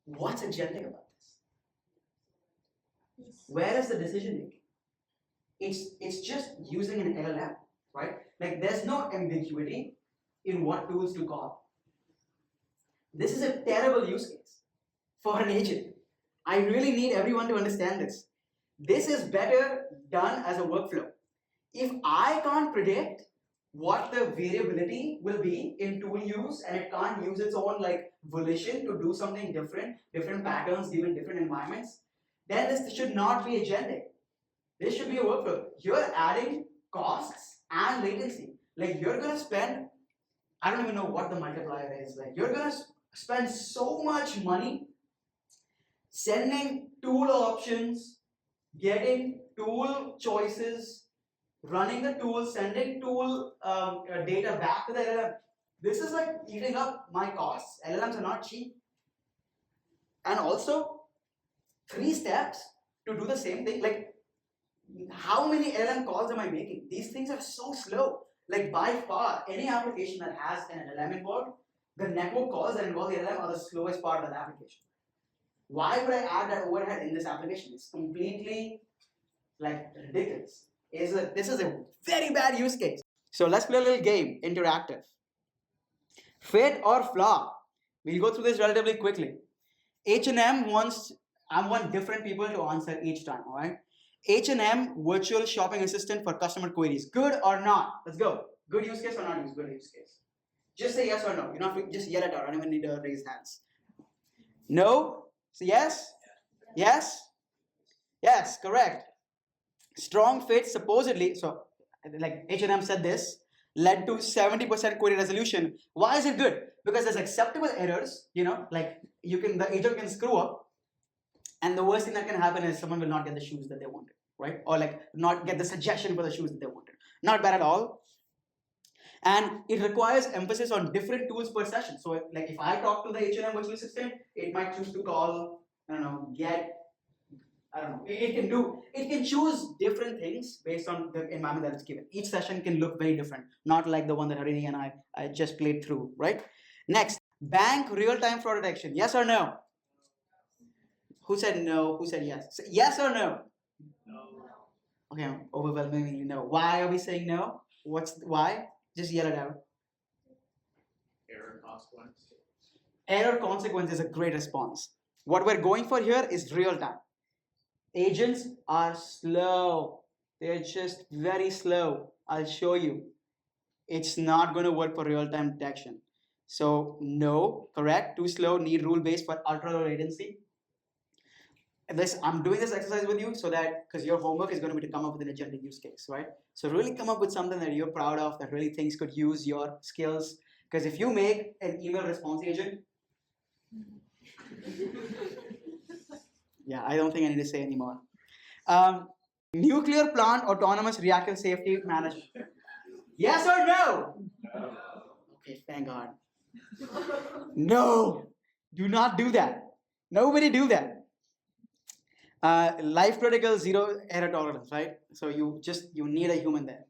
What's agentic about this? Where is the decision making? It's just using an LLM, right? Like there's no ambiguity in what tools to call. This is a terrible use case for an agent. I really need everyone to understand this. This is better done as a workflow. If I can't predict what the variability will be in tool use and it can't use its own like volition to do something different, different patterns given different environments, then this should not be agentic. This should be a workflow. You're adding costs and latency. Like you're gonna spend, I don't even know what the multiplier is. Like you're gonna spend so much money sending tool options, getting tool choices, running the tool, sending tool data back to the LLM. This is like eating up my costs. LLMs are not cheap. And also, 3 steps to do the same thing. Like, how many LLM calls am I making? These things are so slow. Like by far, any application that has an LLM involved, the network calls that involve the LLM are the slowest part of that application. Why would I add that overhead in this application? It's completely like ridiculous. This is a very bad use case. So let's play a little game, interactive. Fit or flaw? We'll go through this relatively quickly. H&M I want different people to answer each time, all right? H&M virtual shopping assistant for customer queries. Good or not? Let's go. Good use case or not good use case? Just say yes or no. You don't have to just yell it out. I don't even need to raise hands. No? So yes? Yes? Yes, correct. Strong fit supposedly, so like H&M said this, led to 70% query resolution. Why is it good? Because there's acceptable errors, like the agent can screw up, and the worst thing that can happen is someone will not get the shoes that they wanted, right? Or like not get the suggestion for the shoes that they wanted. Not bad at all. And it requires emphasis on different tools per session. So like if I talk to the H&M virtual assistant, it might choose to call, it can choose different things based on the environment that it's given. Each session can look very different, not like the one that Harini and I just played through, right? Next, bank real-time fraud detection. Yes or no? Who said no? Who said yes? Yes or no? No. Okay, overwhelmingly no. Why are we saying no? Why? Just yell it out. Error consequence. Error consequence is a great response. What we're going for here is real time. Agents are slow. They're just very slow. I'll show you. It's not going to work for real time detection. So no, correct. Too slow. Need rule based for ultra low latency. I'm doing this exercise with you so that because your homework is going to be to come up with an agentic use case, right? So really come up with something that you're proud of that really thinks could use your skills. Because if you make an email response agent, yeah, I don't think I need to say anymore. Nuclear plant autonomous reactor safety management. Yes or no? No. Okay, thank God. No, do not do that. Nobody do that. Life critical zero error tolerance, right? So you need a human there.